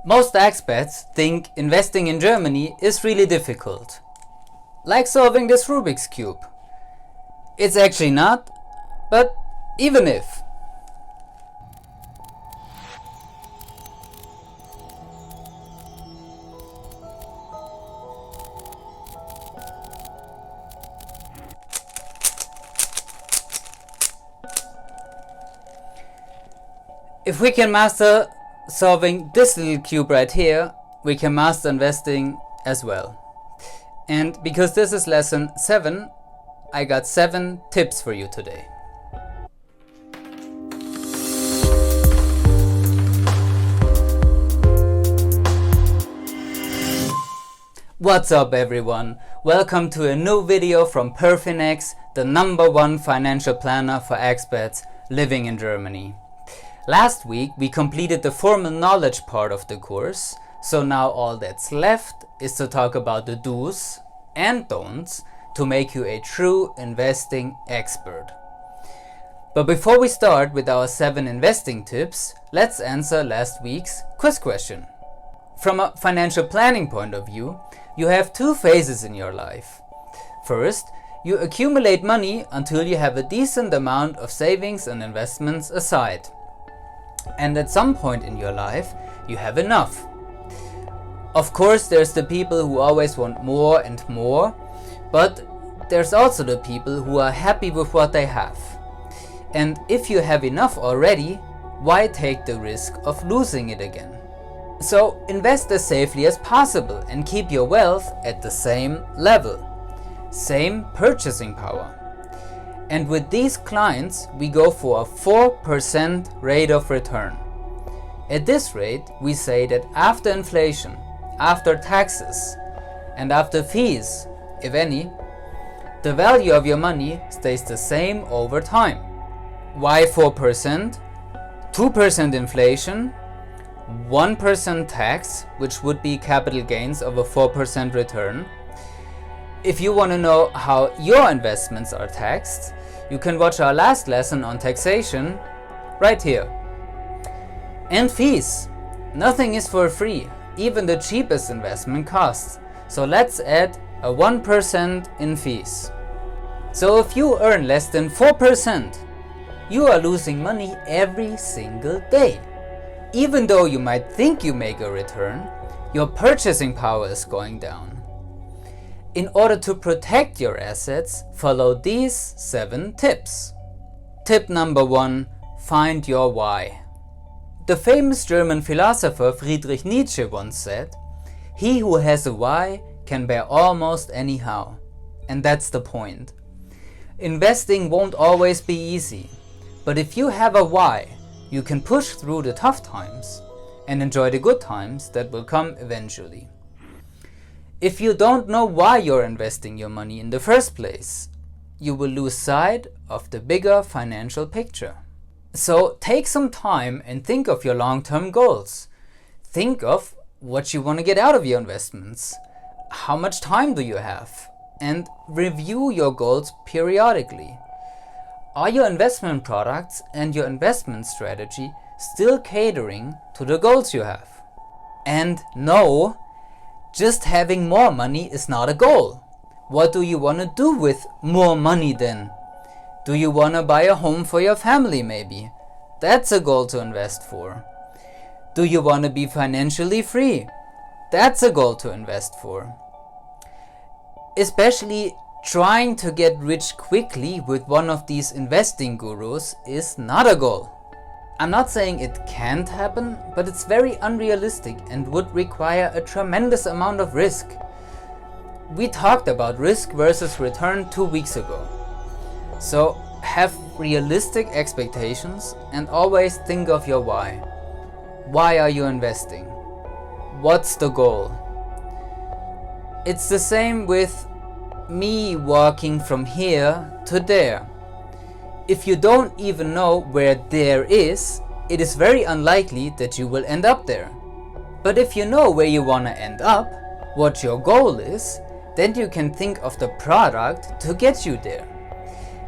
Most expats think investing in Germany is really difficult. Like solving this Rubik's Cube. It's actually not, but even if. If we can master solving this little cube right here, we can master investing as well. And because this is lesson 7, I got 7 tips for you today. What's up everyone? Welcome to a new video from PerFinEx, the #1 financial planner for expats living in Germany. Last week we completed the formal knowledge part of the course, so now all that's left is to talk about the do's and don'ts to make you a true investing expert. But before we start with our 7 investing tips, let's answer last week's quiz question. From a financial planning point of view, you have 2 phases in your life. First, you accumulate money until you have a decent amount of savings and investments aside. And at some point in your life, you have enough. Of course, there's the people who always want more and more, but there's also the people who are happy with what they have. And if you have enough already, why take the risk of losing it again? So invest as safely as possible and keep your wealth at the same level, same purchasing power. And with these clients, we go for a 4% rate of return. At this rate, we say that after inflation, after taxes, and after fees, if any, the value of your money stays the same over time. Why 4%? 2% inflation, 1% tax, which would be capital gains of a 4% return. If you want to know how your investments are taxed, you can watch our last lesson on taxation right here. And fees. Nothing is for free. Even the cheapest investment costs. So let's add a 1% in fees. So if you earn less than 4%, you are losing money every single day. Even though you might think you make a return, your purchasing power is going down. In order to protect your assets, follow these 7 tips. Tip number 1, find your why. The famous German philosopher Friedrich Nietzsche once said, "He who has a why can bear almost anyhow." And that's the point. Investing won't always be easy, but if you have a why, you can push through the tough times and enjoy the good times that will come eventually. If you don't know why you're investing your money in the first place, you will lose sight of the bigger financial picture. So take some time and think of your long-term goals. Think of what you want to get out of your investments. How much time do you have? And review your goals periodically. Are your investment products and your investment strategy still catering to the goals you have? And no, just having more money is not a goal. What do you want to do with more money then? Do you want to buy a home for your family maybe? That's a goal to invest for. Do you want to be financially free? That's a goal to invest for. Especially trying to get rich quickly with one of these investing gurus is not a goal. I'm not saying it can't happen, but it's very unrealistic and would require a tremendous amount of risk. We talked about risk versus return 2 weeks ago. So have realistic expectations and always think of your why. Why are you investing? What's the goal? It's the same with me walking from here to there. If you don't even know where there is, it is very unlikely that you will end up there. But if you know where you want to end up, what your goal is, then you can think of the product to get you there.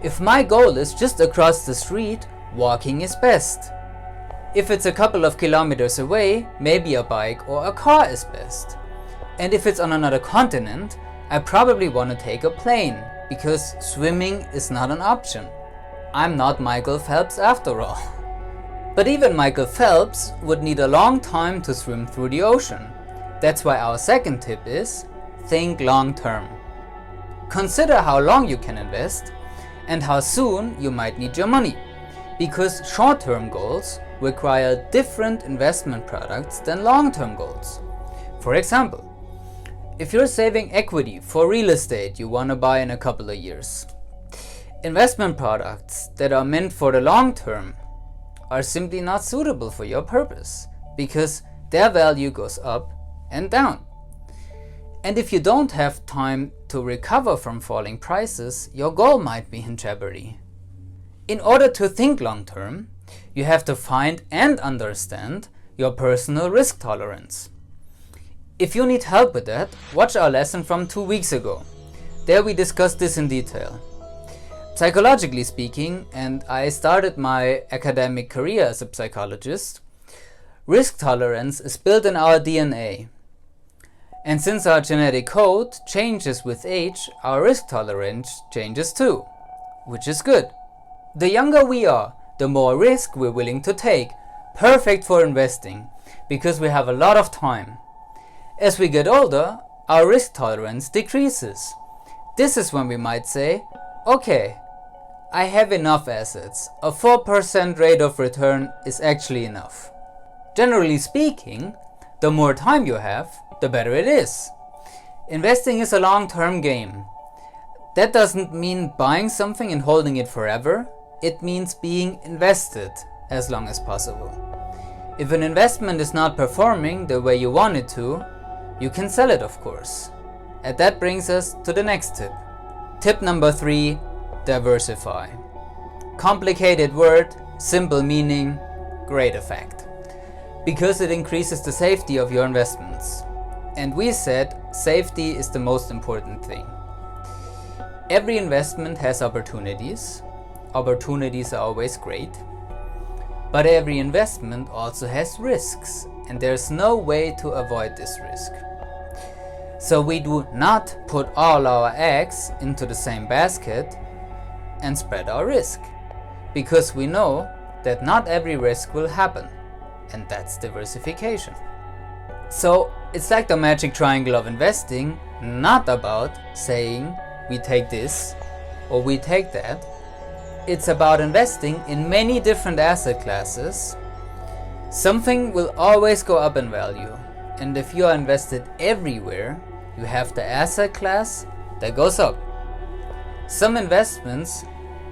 If my goal is just across the street, walking is best. If it's a couple of kilometers away, maybe a bike or a car is best. And if it's on another continent, I probably want to take a plane, because swimming is not an option. I'm not Michael Phelps after all. But even Michael Phelps would need a long time to swim through the ocean. That's why our second tip is, think long term. Consider how long you can invest and how soon you might need your money, because short-term goals require different investment products than long-term goals. For example, if you're saving equity for real estate you want to buy in a couple of years, investment products that are meant for the long term are simply not suitable for your purpose, because their value goes up and down. And if you don't have time to recover from falling prices, your goal might be in jeopardy. In order to think long term, you have to find and understand your personal risk tolerance. If you need help with that, watch our lesson from 2 weeks ago. There we discussed this in detail. Psychologically speaking, and I started my academic career as a psychologist, risk tolerance is built in our DNA. And since our genetic code changes with age, our risk tolerance changes too, which is good. The younger we are, the more risk we're willing to take. Perfect for investing, because we have a lot of time. As we get older, our risk tolerance decreases. This is when we might say, okay, I have enough assets. A 4% rate of return is actually enough. Generally speaking, the more time you have, the better it is. Investing is a long-term game. That doesn't mean buying something and holding it forever. It means being invested as long as possible. If an investment is not performing the way you want it to, you can sell it, of course. And that brings us to the next tip. Tip number 3, diversify. Complicated word, simple meaning, great effect. Because it increases the safety of your investments. And we said safety is the most important thing. Every investment has opportunities. Opportunities are always great. But every investment also has risks, and there's no way to avoid this risk. So we do not put all our eggs into the same basket and spread our risk, because we know that not every risk will happen, and that's diversification. So it's like the magic triangle of investing, not about saying we take this or we take that. It's about investing in many different asset classes. Something will always go up in value, and if you are invested everywhere, you have the asset class that goes up. Some investments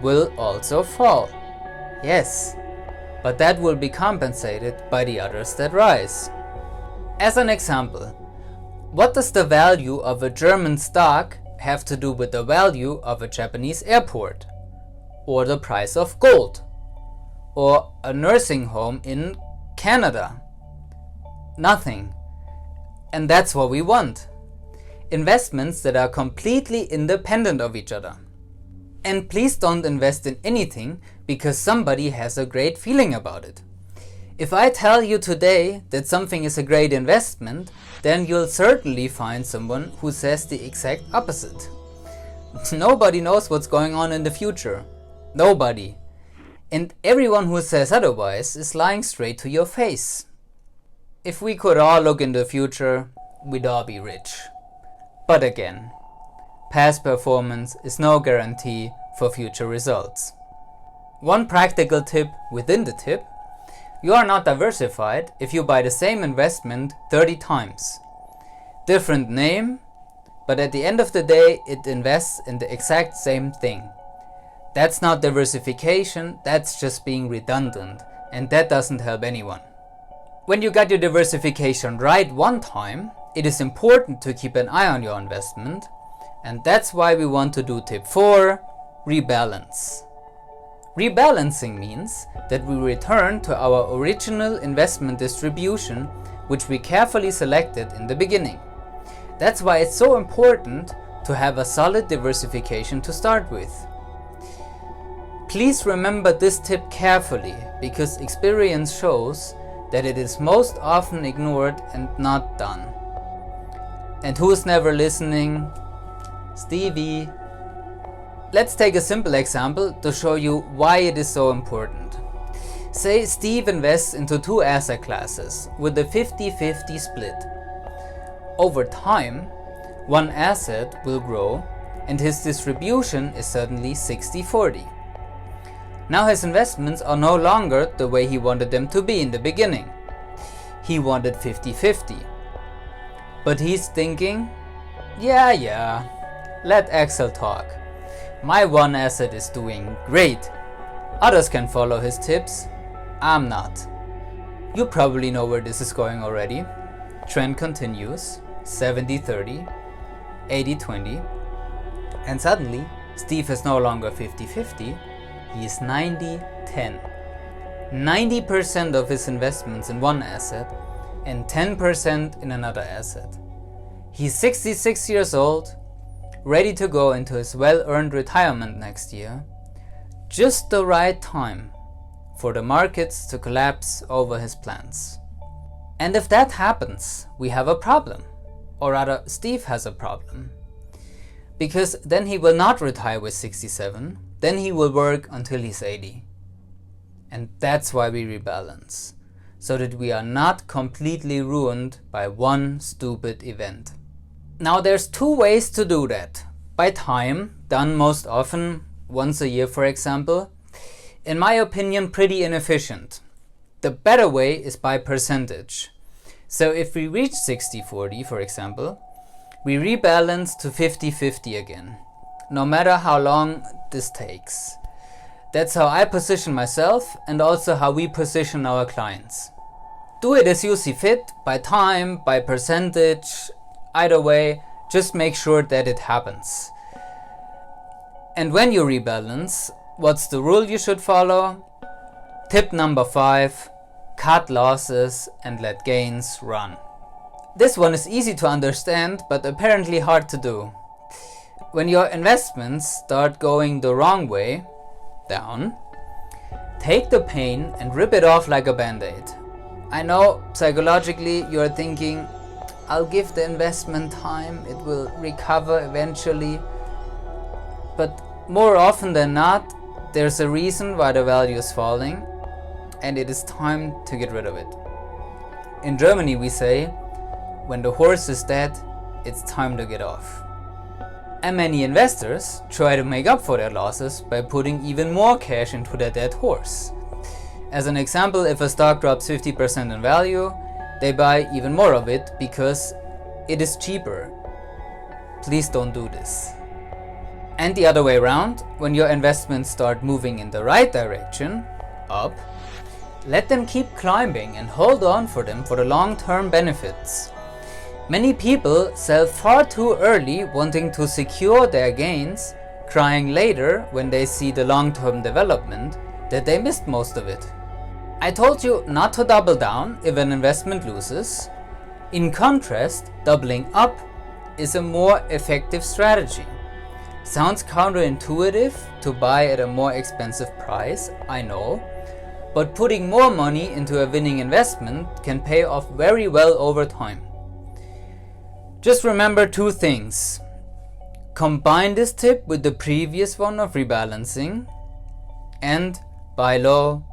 will also fall, yes, but that will be compensated by the others that rise. As an example, what does the value of a German stock have to do with the value of a Japanese airport, or the price of gold, or a nursing home in Canada? Nothing. And that's what we want. Investments that are completely independent of each other. And please don't invest in anything because somebody has a great feeling about it. If I tell you today that something is a great investment, then you'll certainly find someone who says the exact opposite. Nobody knows what's going on in the future. Nobody. And everyone who says otherwise is lying straight to your face. If we could all look in the future, we'd all be rich. But again, past performance is no guarantee for future results. One practical tip within the tip: you are not diversified if you buy the same investment 30 times. Different name, but at the end of the day it invests in the exact same thing. That's not diversification, that's just being redundant, and that doesn't help anyone. When you got your diversification right one time, it is important to keep an eye on your investment, and that's why we want to do tip 4, rebalance. Rebalancing means that we return to our original investment distribution, which we carefully selected in the beginning. That's why it's so important to have a solid diversification to start with. Please remember this tip carefully, because experience shows that it is most often ignored and not done. And who's never listening? Stevie. Let's take a simple example to show you why it is so important. Say Steve invests into two asset classes with a 50-50 split. Over time, one asset will grow and his distribution is suddenly 60-40. Now his investments are no longer the way he wanted them to be in the beginning. He wanted 50-50. But he's thinking, yeah, let Excel talk. My one asset is doing great. Others can follow his tips. I'm not. You probably know where this is going already. Trend continues, 70-30, 80-20, and suddenly Steve is no longer 50-50, he is 90-10. 90% of his investments in one asset and 10% in another asset. He's 66 years old, ready to go into his well-earned retirement next year. Just the right time for the markets to collapse over his plans. And if that happens, we have a problem. Or rather, Steve has a problem. Because then he will not retire with 67, then he will work until he's 80. And that's why we rebalance, so that we are not completely ruined by one stupid event. Now there's two ways to do that. By time, done most often, once a year for example. In my opinion, pretty inefficient. The better way is by percentage. So if we reach 60-40 for example, we rebalance to 50-50 again, no matter how long this takes. That's how I position myself and also how we position our clients. Do it as you see fit, by time, by percentage, either way, just make sure that it happens. And when you rebalance, what's the rule you should follow? Tip number 5, cut losses and let gains run. This one is easy to understand, but apparently hard to do. When your investments start going the wrong way, down, take the pain and rip it off like a band-aid. I know psychologically you're thinking, I'll give the investment time, it will recover eventually. But more often than not, there's a reason why the value is falling, and it is time to get rid of it. In Germany we say, when the horse is dead, it's time to get off. And many investors try to make up for their losses by putting even more cash into their dead horse. As an example, if a stock drops 50% in value, they buy even more of it because it is cheaper. Please don't do this. And the other way around, when your investments start moving in the right direction, up, let them keep climbing and hold on for them for the long-term benefits. Many people sell far too early, wanting to secure their gains, crying later when they see the long-term development that they missed most of it. I told you not to double down if an investment loses. In contrast, doubling up is a more effective strategy. Sounds counterintuitive to buy at a more expensive price, I know, but putting more money into a winning investment can pay off very well over time. Just remember two things. Combine this tip with the previous one of rebalancing, and buy low,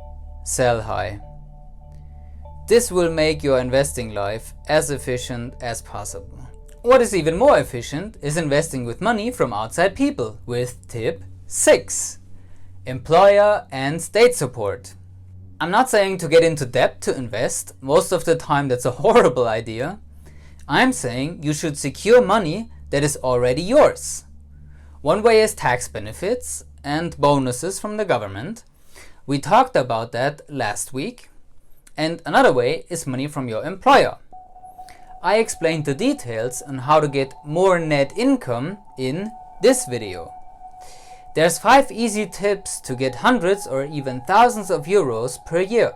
sell high. This will make your investing life as efficient as possible. What is even more efficient is investing with money from outside people with tip 6, employer and state support. I'm not saying to get into debt to invest, most of the time that's a horrible idea. I'm saying you should secure money that is already yours. One way is tax benefits and bonuses from the government. We talked about that last week. And another way is money from your employer. I explained the details on how to get more net income in this video. There's 5 easy tips to get hundreds or even thousands of euros per year.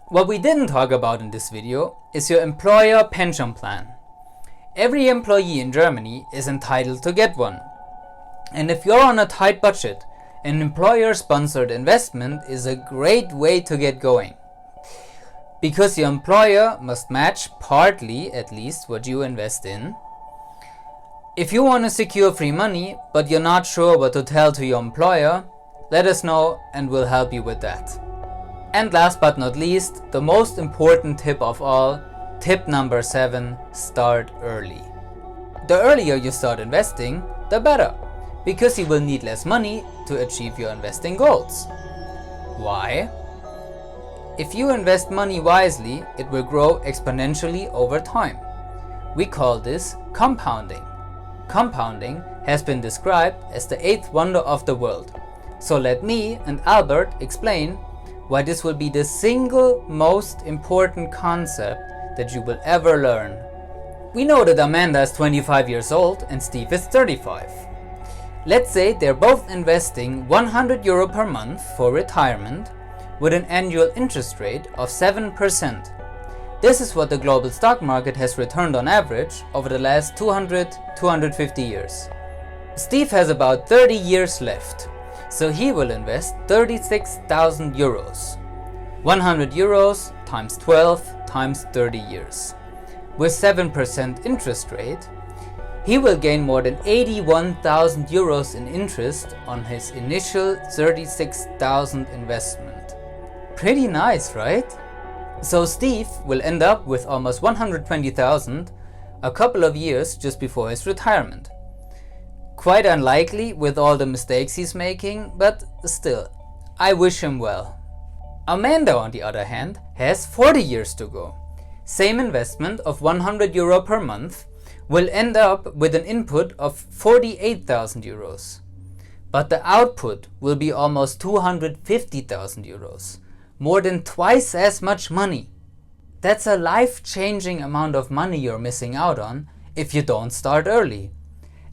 What we didn't talk about in this video is your employer pension plan. Every employee in Germany is entitled to get one. And if you're on a tight budget, An employer-sponsored investment is a great way to get going, because your employer must match partly at least what you invest in. If you want to secure free money but you're not sure what to tell to your employer, let us know and we'll help you with that. And last but not least, the most important tip of all, tip number 7, start early. The earlier you start investing, the better, because you will need less money to achieve your investing goals. Why? If you invest money wisely, it will grow exponentially over time. We call this compounding. Compounding has been described as the 8th wonder of the world. So let me and Albert explain why this will be the single most important concept that you will ever learn. We know that Amanda is 25 years old and Steve is 35. Let's say they're both investing 100 euro per month for retirement with an annual interest rate of 7%. This is what the global stock market has returned on average over the last 200-250 years. Steve has about 30 years left, so he will invest 36,000 euros. 100 euros times 12 times 30 years. With 7% interest rate, he will gain more than 81,000 euros in interest on his initial 36,000 investment. Pretty nice, right? So Steve will end up with almost 120,000 a couple of years just before his retirement. Quite unlikely with all the mistakes he's making, but still, I wish him well. Amanda, on the other hand, has 40 years to go. Same investment of 100 euro per month, will end up with an input of 48,000 euros. But the output will be almost 250,000 euros. More than twice as much money. That's a life-changing amount of money you're missing out on if you don't start early.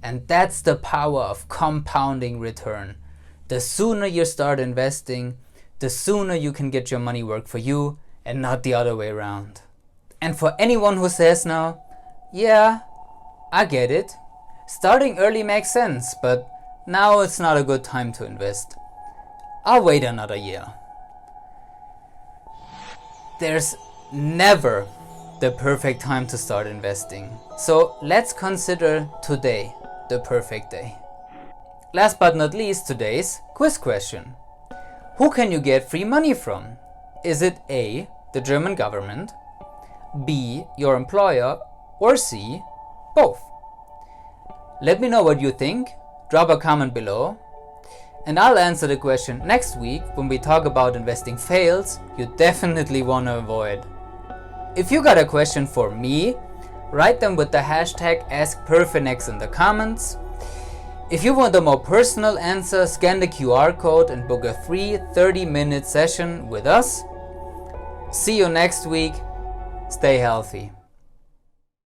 And that's the power of compounding return. The sooner you start investing, the sooner you can get your money work for you and not the other way around. And for anyone who says now, yeah, I get it. Starting early makes sense, but now it's not a good time to invest. I'll wait another year. There's never the perfect time to start investing. So let's consider today the perfect day. Last but not least, today's quiz question. Who can you get free money from? Is it A, the German government, B, your employer, or C, both? Let me know what you think, drop a comment below, and I'll answer the question next week when we talk about investing fails you definitely want to avoid. If you got a question for me, write them with the hashtag AskPerFinEx in the comments. If you want a more personal answer, scan the QR code and book a free 30-minute session with us. See you next week. Stay healthy.